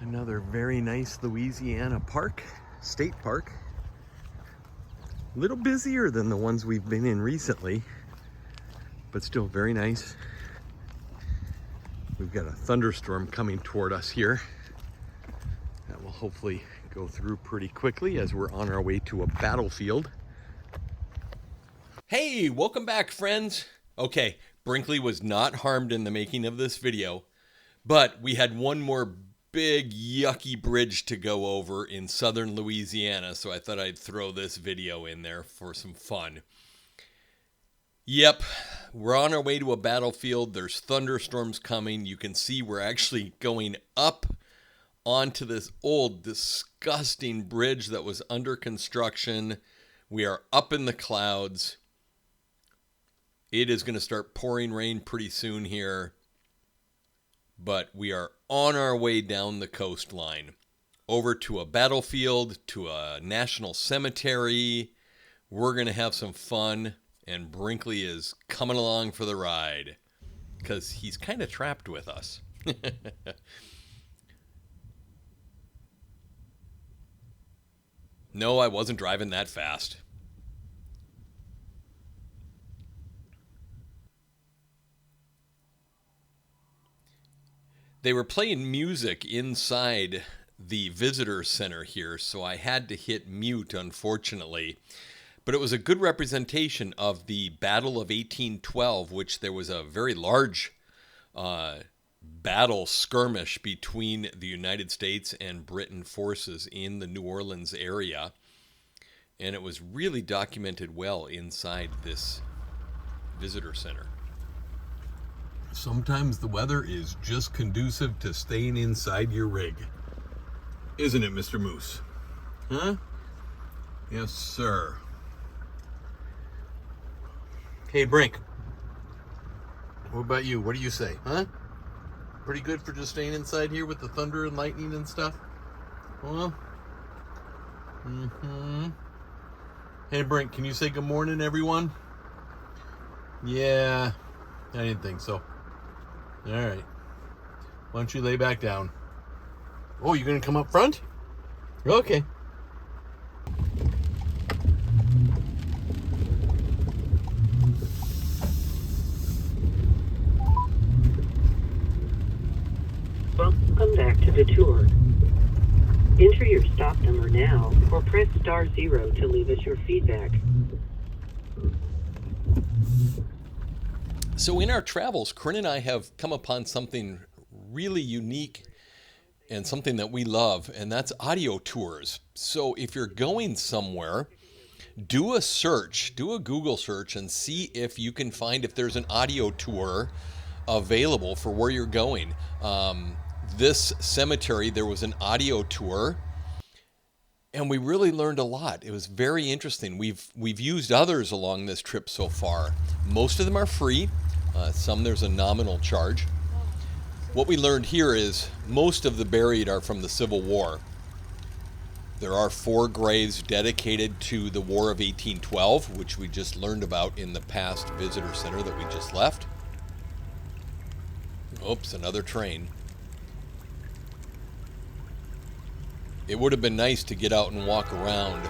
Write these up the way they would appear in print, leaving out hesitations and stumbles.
Another very nice Louisiana park, state park. A little busier than the ones we've been in recently, but still very nice. We've got a thunderstorm coming toward us here that will hopefully go through pretty quickly as we're on our way to a battlefield. Hey, welcome back, friends. Okay, Brinkley was not harmed in the making of this video, but we had one more big yucky bridge to go over in southern Louisiana, so I thought I'd throw this video in there for some fun. Yep, we're on our way to a battlefield. There's thunderstorms coming. You can see we're actually going up onto this old, disgusting bridge that was under construction. We are up in the clouds. It is going to start pouring rain pretty soon here. But we are on our way down the coastline, over to a battlefield, to a national cemetery. We're going to have some fun, and Brinkley is coming along for the ride, because he's kind of trapped with us. No, I wasn't driving that fast. They were playing music inside the visitor center here, so I had to hit mute, unfortunately. But it was a good representation of the Battle of 1812, which there was a very large battle skirmish between the United States and Britain forces in the New Orleans area. And it was really documented well inside this visitor center. Sometimes the weather is just conducive to staying inside your rig. Isn't it, Mr. Moose? Huh? Yes, sir. Hey, Brink. What about you? What do you say? Huh? Pretty good for just staying inside here with the thunder and lightning and stuff? Well, Hey, Brink, can you say good morning, everyone? Yeah, I didn't think so. All right. Why don't you lay back down? Oh, you're going to come up front? Okay. Welcome back to the tour. Enter your stop number now, or press *0 to leave us your feedback. So in our travels, Corinne and I have come upon something really unique and something that we love, and that's audio tours. So if you're going somewhere, do a search, do a Google search, and see if you can find if there's an audio tour available for where you're going. This cemetery, there was an audio tour, and we really learned a lot. It was very interesting. We've used others along this trip so far. Most of them are free. Some there's a nominal charge. What we learned here is most of the buried are from the Civil War. There are 4 graves dedicated to the War of 1812, which we just learned about in the past visitor center that we just left. Oops, another train. It would have been nice to get out and walk around,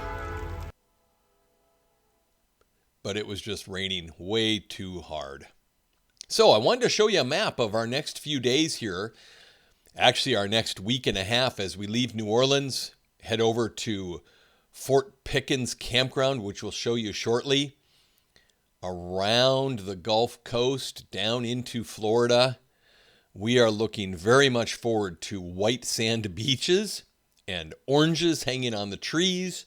but it was just raining way too hard. So I wanted to show you a map of our next few days here. Actually, our next week and a half as we leave New Orleans, head over to Fort Pickens Campground, which we'll show you shortly, around the Gulf Coast, down into Florida. We are looking very much forward to white sand beaches and oranges hanging on the trees.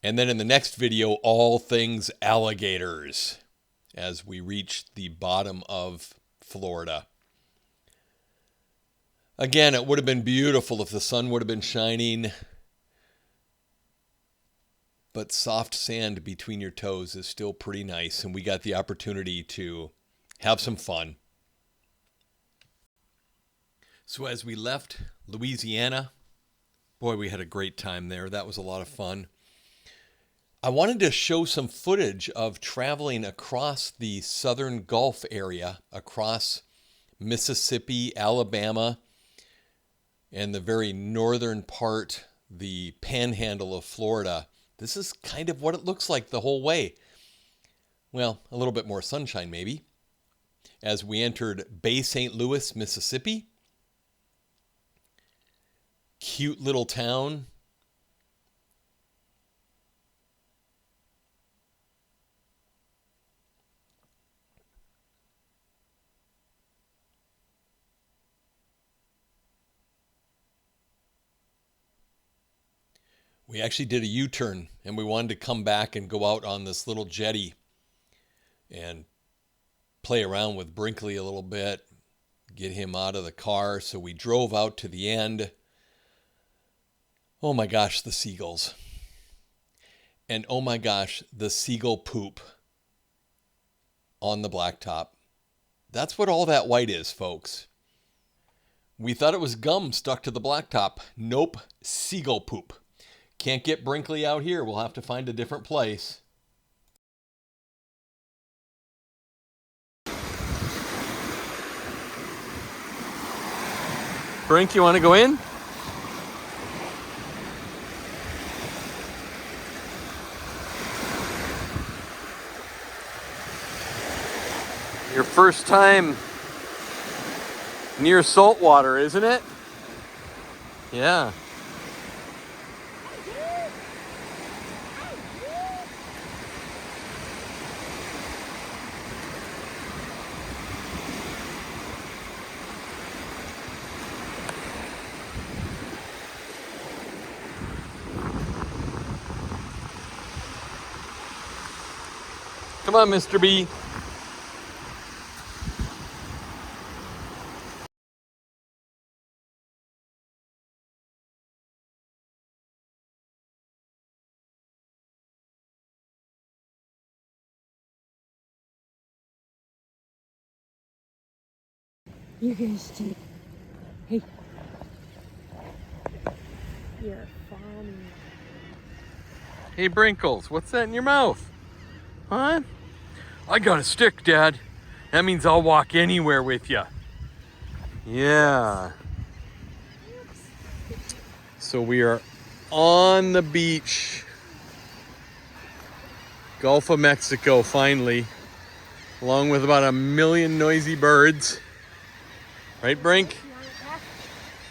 And then in the next video, all things alligators as we reach the bottom of Florida. Again, it would have been beautiful if the sun would have been shining, but soft sand between your toes is still pretty nice, and we got the opportunity to have some fun. So as we left Louisiana, boy, we had a great time there. That was a lot of fun. I wanted to show some footage of traveling across the southern Gulf area, across Mississippi, Alabama, and the very northern part, the panhandle of Florida, this is kind of what it looks like the whole way. Well, a little bit more sunshine maybe. As we entered Bay St. Louis, Mississippi, cute little town. We actually did a U-turn and we wanted to come back and go out on this little jetty and play around with Brinkley a little bit, get him out of the car. So we drove out to the end. Oh my gosh, the seagulls. And oh my gosh, the seagull poop on the blacktop. That's what all that white is, folks. We thought it was gum stuck to the blacktop. Nope, seagull poop. Can't get Brinkley out here. We'll have to find a different place. Brink, you want to go in? Your first time near salt water, isn't it? Yeah. Come on, Mr. B. You're gonna stay. Hey. You're funny. Hey, Brinkles, what's that in your mouth? Huh? I got a stick, Dad. That means I'll walk anywhere with you. Yeah. So we are on the beach. Gulf of Mexico, finally. Along with about 1 million noisy birds. Right, Brink? You want it back?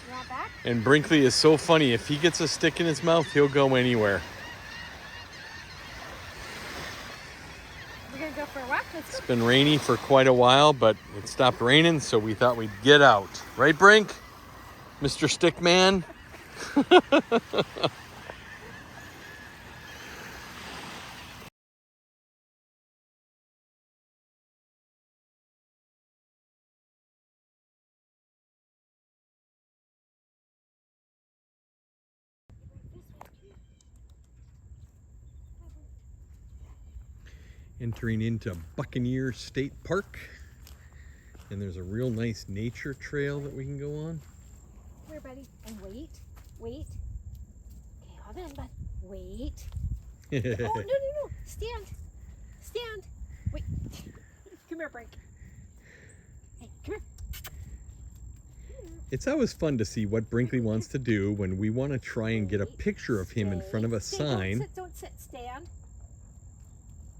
You want it back? And Brinkley is so funny. If he gets a stick in his mouth, he'll go anywhere. We're gonna go for a walk. Let's It's go. been rainy for quite a while, but it stopped raining, so we thought we'd get out. Right, Brink? Mr. Stickman? Entering into Buccaneer State Park. And there's a real nice nature trail that we can go on. Here, buddy. And wait. Wait. Okay, hold on, bud. Wait. Oh, no. Stand. Stand. Wait. Come here, Brink. Hey, come here. It's always fun to see what Brinkley wants to do when we want to try and get a picture of him in front of a Stay. sign. Don't sit. Stand.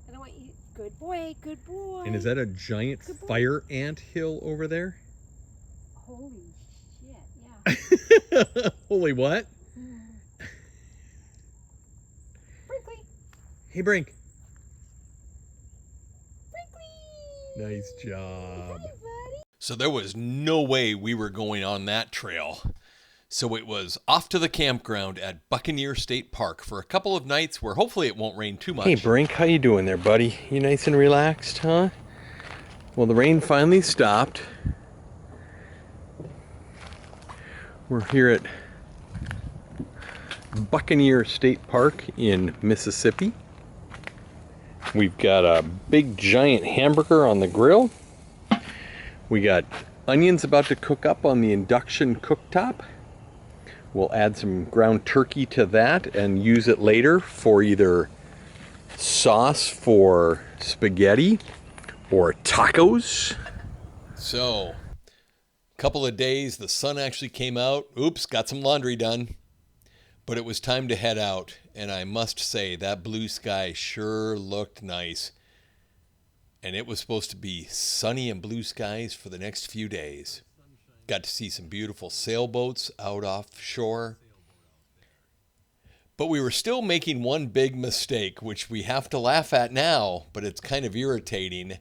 I don't want you. Good boy. Good boy. And is that a giant Good boy. fire ant hill over there? Holy shit, yeah. Holy what? Brinkley. Hey, Brink. Brinkley. Nice job. Hi, buddy. So there was no way we were going on that trail. So it was off to the campground at Buccaneer State Park for a couple of nights where hopefully it won't rain too much. Hey, Brink, how you doing there, buddy? You nice and relaxed, huh? Well, the rain finally stopped. We're here at Buccaneer State Park in Mississippi. We've got a big giant hamburger on the grill. We got onions about to cook up on the induction cooktop. We'll add some ground turkey to that and use it later for either sauce for spaghetti or tacos. So, couple of days, the sun actually came out. Oops, got some laundry done. But it was time to head out, and I must say that blue sky sure looked nice. And it was supposed to be sunny and blue skies for the next few days. Got to see some beautiful sailboats out offshore. But we were still making one big mistake, which we have to laugh at now, but it's kind of irritating.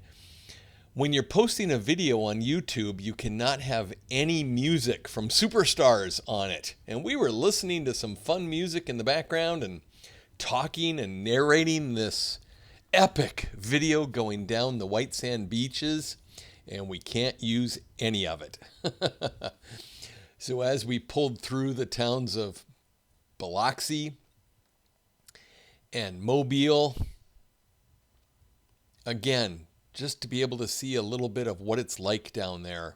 When you're posting a video on YouTube, you cannot have any music from superstars on it. And we were listening to some fun music in the background and talking and narrating this epic video going down the white sand beaches, and we can't use any of it. So as we pulled through the towns of Biloxi and Mobile, again, just to be able to see a little bit of what it's like down there.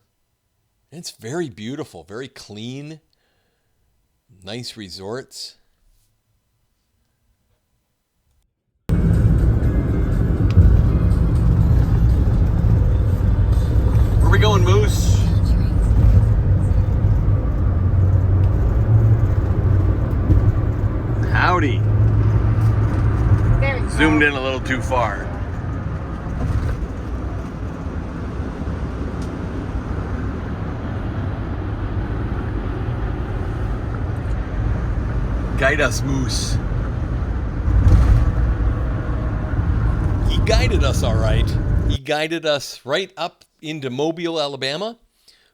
It's very beautiful, very clean, nice resorts. Where we going, Moose? Howdy. Zoomed in a little too far. Guide us, Moose. He guided us all right. He guided us right up into Mobile, Alabama,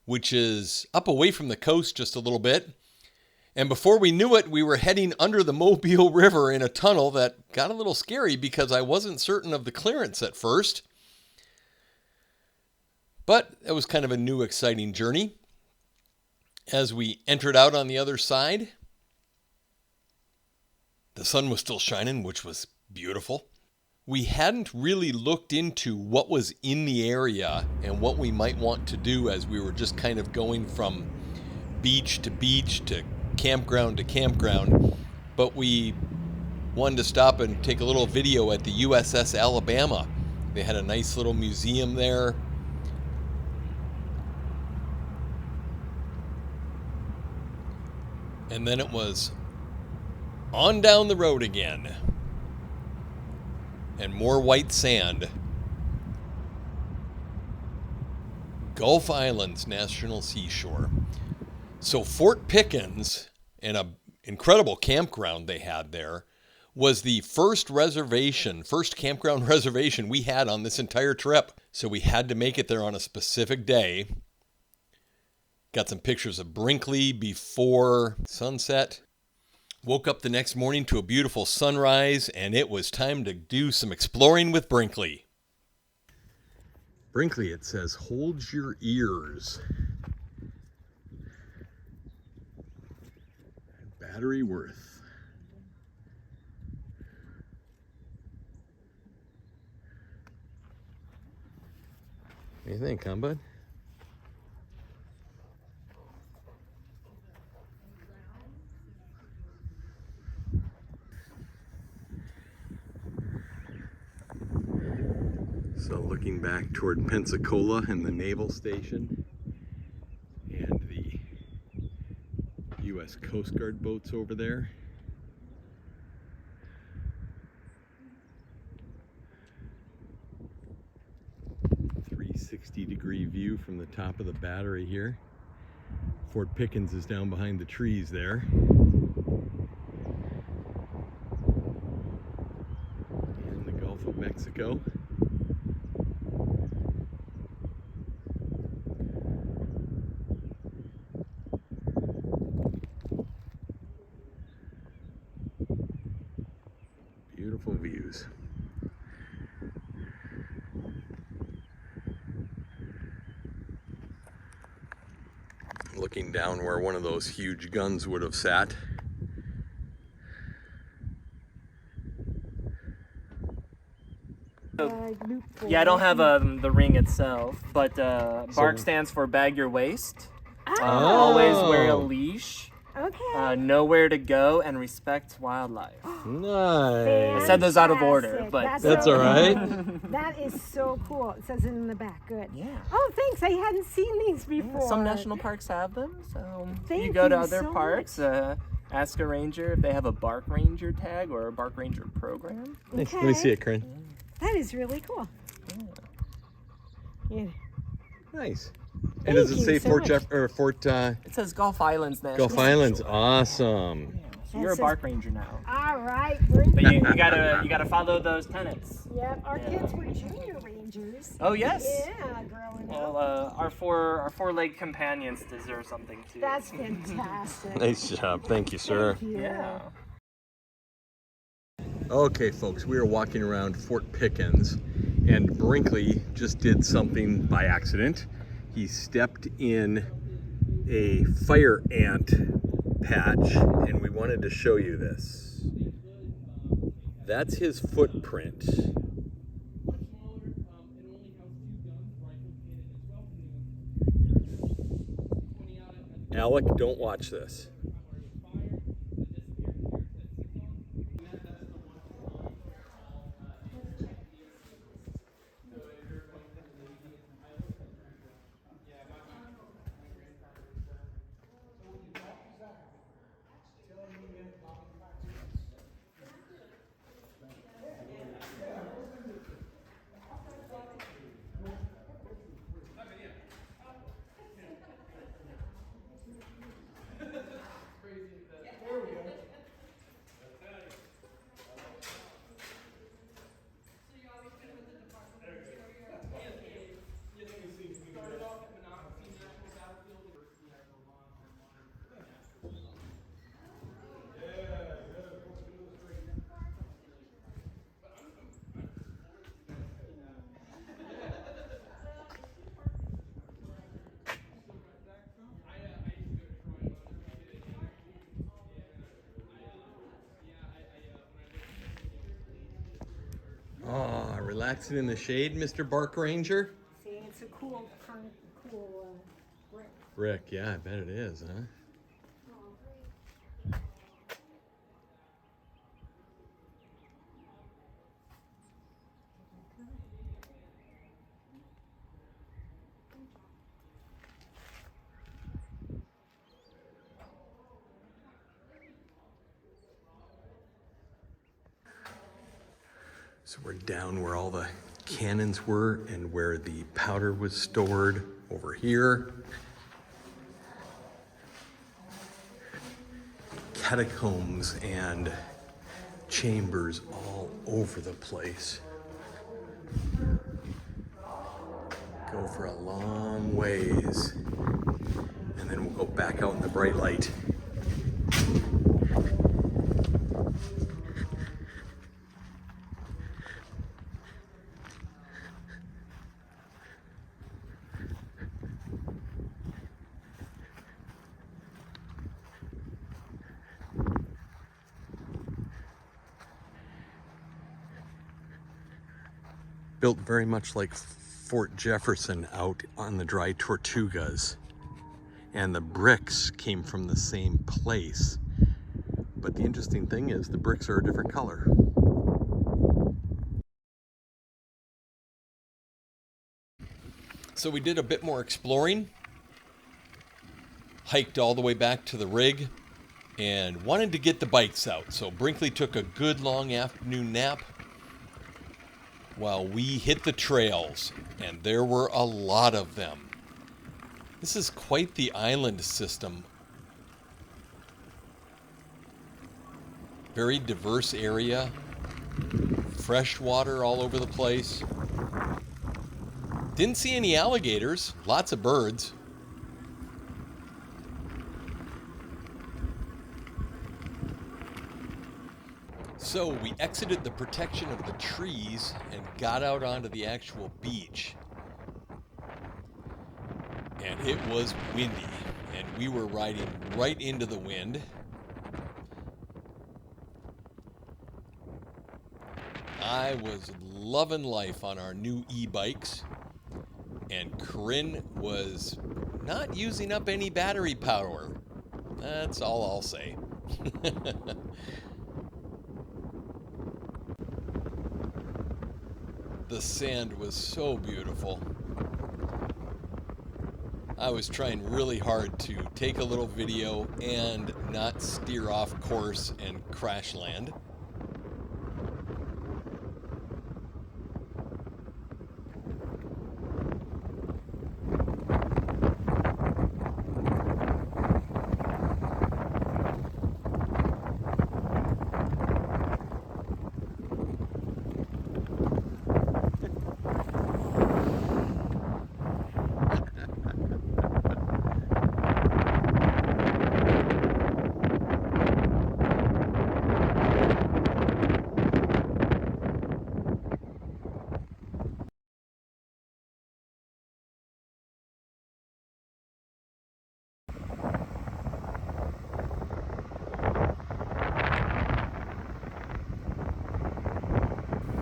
which is up away from the coast just a little bit. And before we knew it, we were heading under the Mobile River in a tunnel that got a little scary because I wasn't certain of the clearance at first. But it was kind of a new, exciting journey. As we entered out on the other side, the sun was still shining, which was beautiful. We hadn't really looked into what was in the area and what we might want to do as we were just kind of going from beach to campground to campground. But we wanted to stop and take a little video at the USS Alabama. They had a nice little museum there. And then it was on down the road again. And more white sand. Gulf Islands National Seashore. So Fort Pickens, and an incredible campground they had there, was the first campground reservation we had on this entire trip. So we had to make it there on a specific day. Got some pictures of Brinkley before sunset. Woke up the next morning to a beautiful sunrise, and it was time to do some exploring with Brinkley. Brinkley, it says, hold your ears. Battery Worth. What do you think, huh, bud? So looking back toward Pensacola and the Naval Station and the U.S. Coast Guard boats over there. .360-degree view from the top of the battery here. Fort Pickens is down behind the trees there. And the Gulf of Mexico. Beautiful views. Looking down where one of those huge guns would have sat. Yeah, I don't have the ring itself, but BARK stands for bag your waist. Always wear a leash. Okay. Okay. Know where to go and respect wildlife. Nice. I said those out of order, Fantastic. but That's all right. Cool. That is so cool. It says it in the back. Good. Yeah. Oh, thanks. I hadn't seen these before. Yeah, some national parks have them, so Thank you go to you other so parks, ask a ranger if they have a bark ranger tag or a bark ranger program. Nice. Let me see it, Corinne. That is really cool. Yeah. Nice. Thank And does it you say so Fort much. Jeff or Fort It says Gulf Islands National Gulf Islands? Sanctuary. Awesome. So you're a says- bark ranger now. All right. But you gotta follow those tenets. Yep. Our Yeah. kids were junior rangers. Oh yes. Yeah, growing Well, up. our four-legged companions deserve something too. That's fantastic. Nice job. Thank you, sir. Thank you. Yeah. Okay, folks, we are walking around Fort Pickens, and Brinkley just did something by accident. He stepped in a fire ant patch, and we wanted to show you this. That's his footprint. Alec, don't watch this. Oh, relaxing in the shade, Mr. Bark Ranger? See, it's a cool brick. Rick, yeah, I bet it is, huh? So we're down where all the cannons were and where the powder was stored over here. Catacombs and chambers all over the place. Go for a long ways, and then we'll go back out in the bright light. Built very much like Fort Jefferson out on the dry Tortugas. And the bricks came from the same place. But the interesting thing is the bricks are a different color. So we did a bit more exploring, hiked all the way back to the rig, and wanted to get the bikes out. So Brinkley took a good long afternoon nap while we hit the trails, and there were a lot of them. This is quite the island system. Very diverse area, fresh water all over the place. Didn't see any alligators, lots of birds. So we exited the protection of the trees and got out onto the actual beach. And it was windy, and we were riding right into the wind. I was loving life on our new e-bikes, and Corinne was not using up any battery power. That's all I'll say. The sand was so beautiful. I was trying really hard to take a little video and not steer off course and crash land.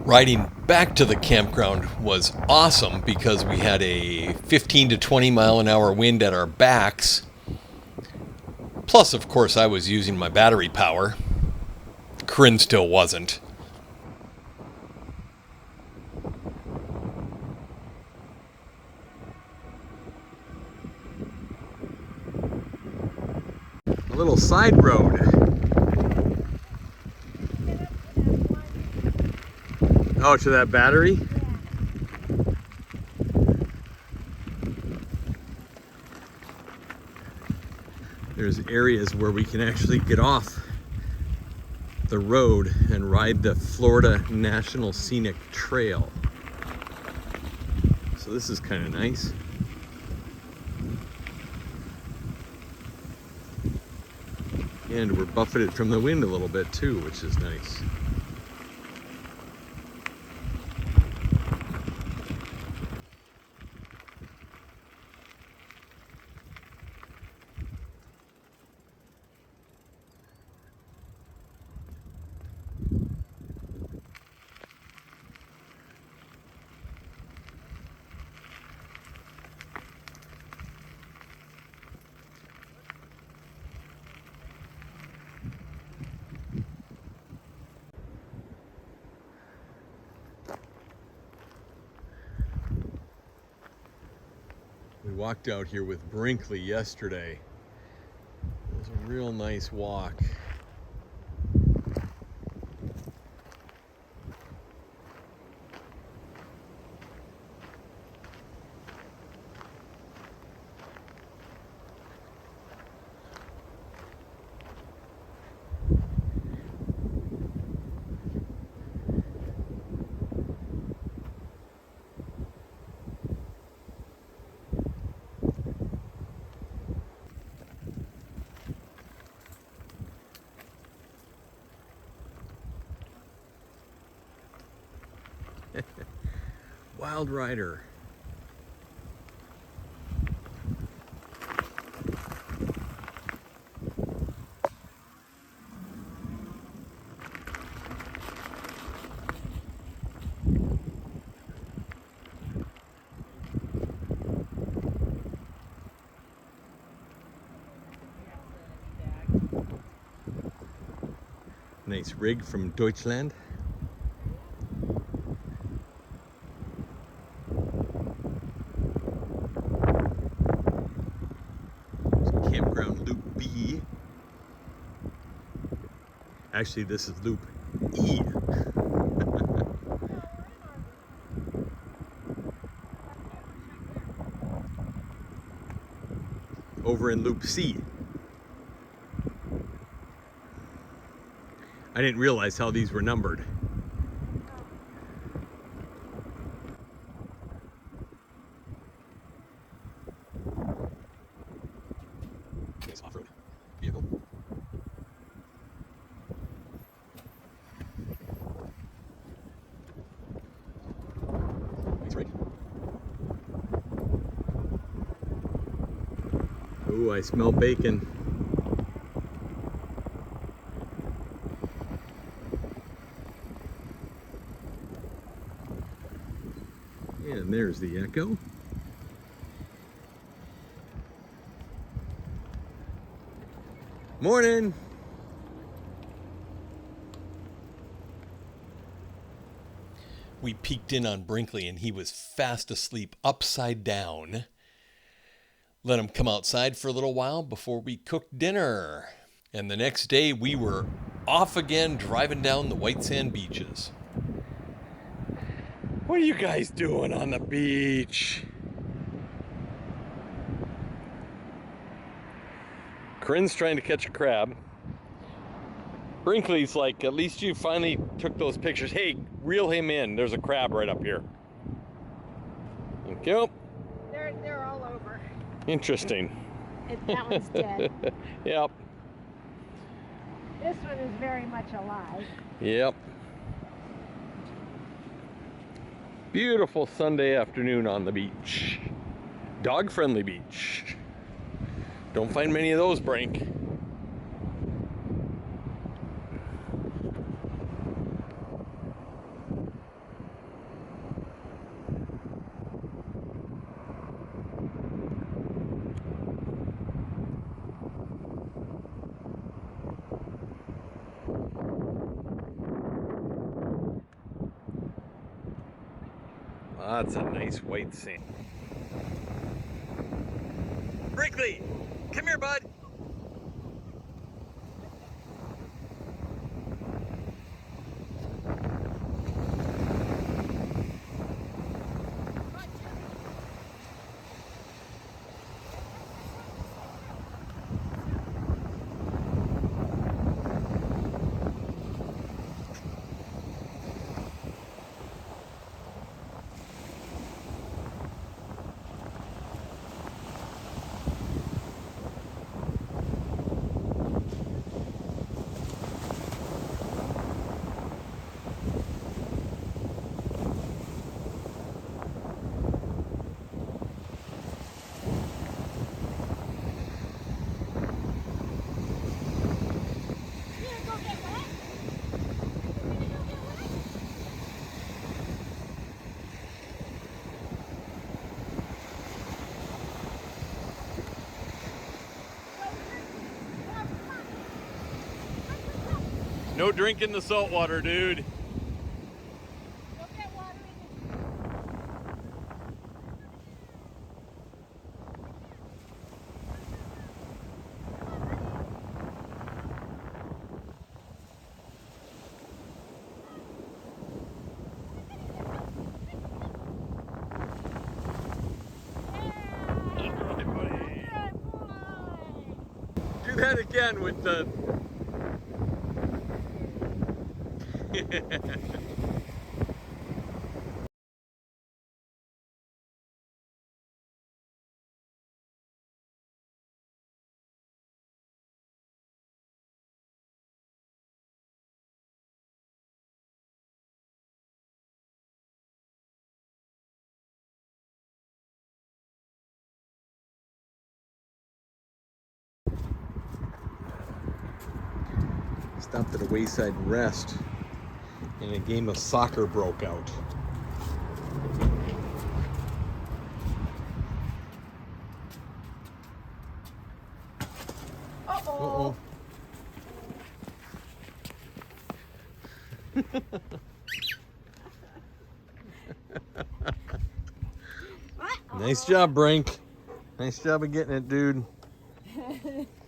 Riding back to the campground was awesome because we had a 15 to 20 mile an hour wind at our backs. Plus, of course, I was using my battery power. Corinne still wasn't. A little side road. Oh, to that battery? There's areas where we can actually get off the road and ride the Florida National Scenic Trail. So this is kind of nice. And we're buffeted from the wind a little bit too, which is nice. We walked out here with Brinkley yesterday. It was a real nice walk. Wild Rider. Nice rig from Deutschland. Campground Loop B. Actually, this is Loop E. Over in Loop C. I didn't realize how these were numbered. Nice off-road vehicle. Nice rig. Ooh, I smell bacon. And there's the Echo. Morning. We peeked in on Brinkley and he was fast asleep upside down. Let him come outside for a little while before we cooked dinner. And the next day we were off again driving down the white sand beaches. What are you guys doing on the beach? Corinne's trying to catch a crab. Brinkley's like, at least you finally took those pictures. Hey, reel him in. There's a crab right up here. Thank you. They're all over. Interesting. That one's dead. Yep. This one is very much alive. Yep. Beautiful Sunday afternoon on the beach. Dog-friendly beach. Don't find many of those, Brink. That's a nice white sand. Brinkley, come here, bud. No drinking the salt water, dude. Do that again with the... Stopped at a wayside rest and a game of soccer broke out. Uh-oh. Nice job, Brink. Nice job of getting it, dude.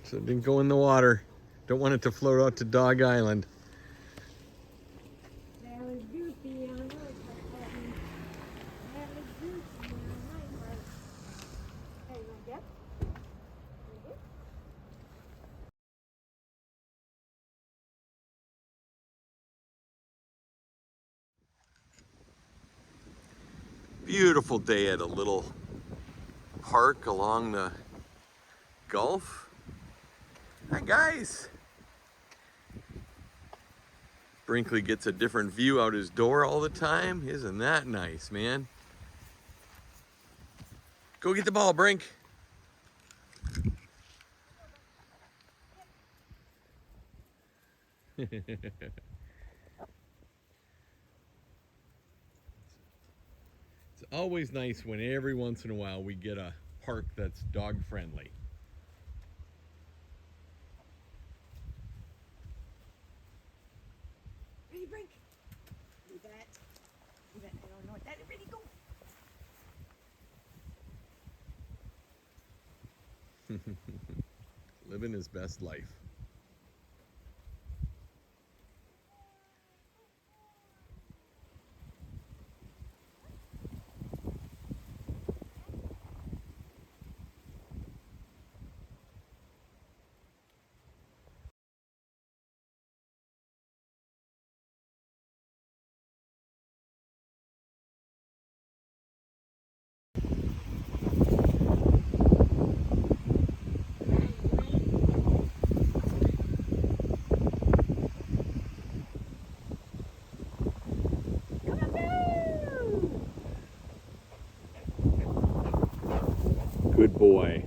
So it didn't go in the water. Don't want it to float out to Dog Island. That was goofy on her part. That was goofy on my part. Hey, you want to get? Beautiful day at a little park along the Gulf. Hi, guys. Brinkley gets a different view out his door all the time. Isn't that nice, man? Go get the ball, Brink. It's always nice when every once in a while we get a park that's dog friendly. Living his best life. Good boy.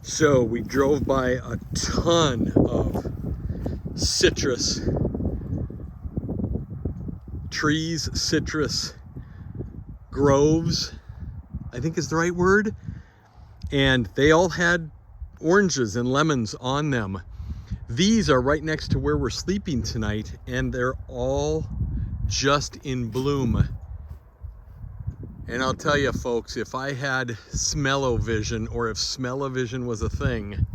So we drove by a ton of citrus trees, citrus groves, I think is the right word. And they all had oranges and lemons on them. These are right next to where we're sleeping tonight, and they're all just in bloom. And I'll tell you folks, if I had smell-o-vision, or if smell-o-vision was a thing,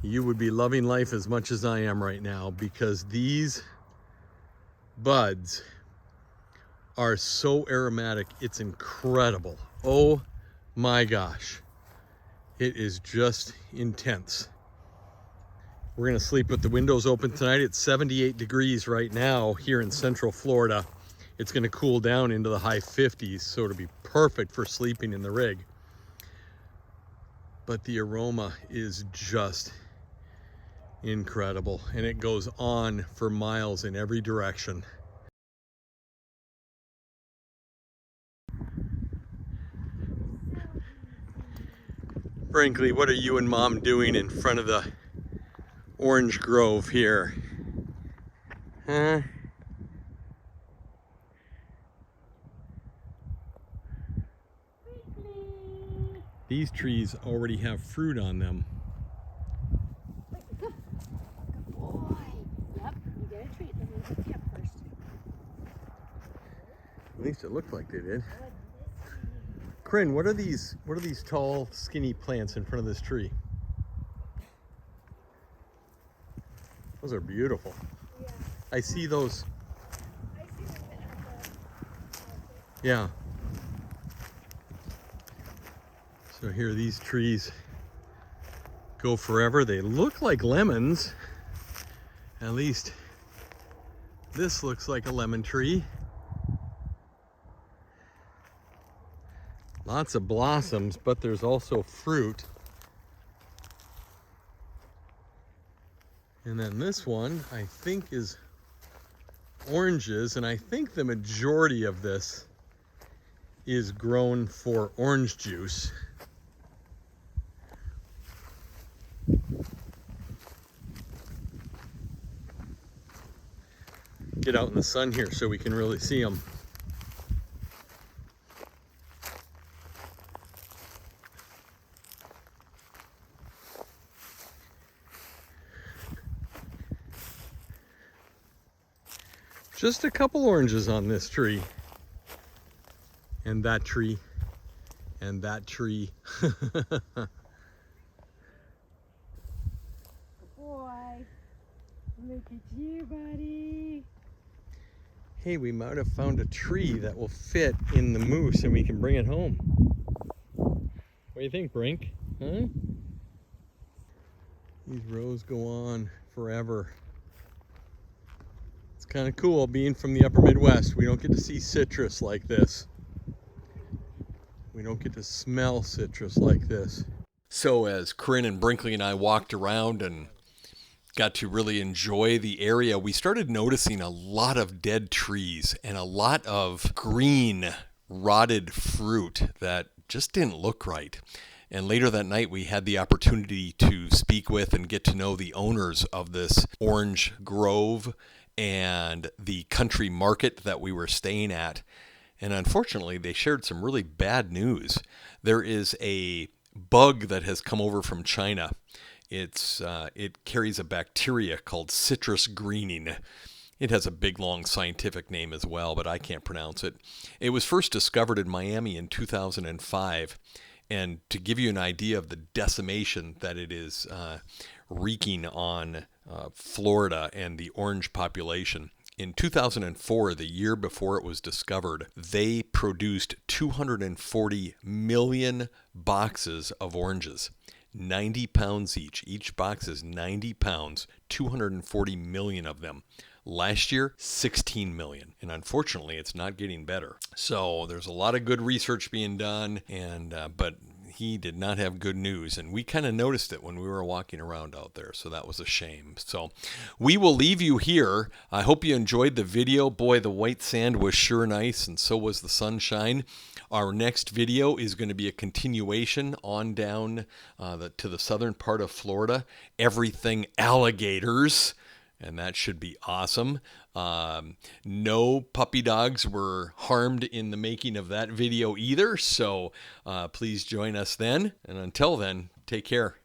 you would be loving life as much as I am right now, because these buds are so aromatic. It's incredible. Oh my gosh. It is just intense. We're gonna sleep with the windows open tonight. It's 78 degrees right now here in Central Florida. It's gonna cool down into the high 50s, so it'll be perfect for sleeping in the rig. But the aroma is just incredible, and it goes on for miles in every direction. Brinkley, what are you and Mom doing in front of the orange grove here? Huh? These trees already have fruit on them. Good boy. Yep, you get a treat. Let me get you up first. At least it looked like they did. Corinne, what are these tall, skinny plants in front of this tree? Those are beautiful. Yeah. I see those. I see them at the Yeah. So here these trees go forever. They look like lemons. At least this looks like a lemon tree. Lots of blossoms, but there's also fruit. And then this one, I think, is oranges, and I think the majority of this is grown for orange juice. Get out in the sun here so we can really see them. Just a couple oranges on this tree. And that tree. And that tree. Good boy. Look at you, buddy. Hey, we might have found a tree that will fit in the moose and we can bring it home. What do you think, Brink? Huh? These rows go on forever. It's kind of cool being from the upper Midwest. We don't get to see citrus like this. We don't get to smell citrus like this. So as Corinne and Brinkley and I walked around and got to really enjoy the area, we started noticing a lot of dead trees and a lot of green, rotted fruit that just didn't look right. And later that night, we had the opportunity to speak with and get to know the owners of this orange grove and the country market that we were staying at. And unfortunately, they shared some really bad news. There is a bug that has come over from China. It carries a bacteria called citrus greening, It has a big, long scientific name as well, but I can't pronounce it. It was first discovered in Miami in 2005. And to give you an idea of the decimation that it is wreaking on Florida and the orange population, in 2004, the year before it was discovered, they produced 240 million boxes of oranges. 90 pounds each. Each box is 90 pounds, 240 million of them. Last year, 16 million. And unfortunately, it's not getting better. So there's a lot of good research being done, but he did not have good news. And we kind of noticed it when we were walking around out there. So that was a shame. So we will leave you here. I hope you enjoyed the video. Boy, the white sand was sure nice, and so was the sunshine. Our next video is going to be a continuation on down to the southern part of Florida. Everything alligators. And that should be awesome. No puppy dogs were harmed in the making of that video either. So please join us then. And until then, take care.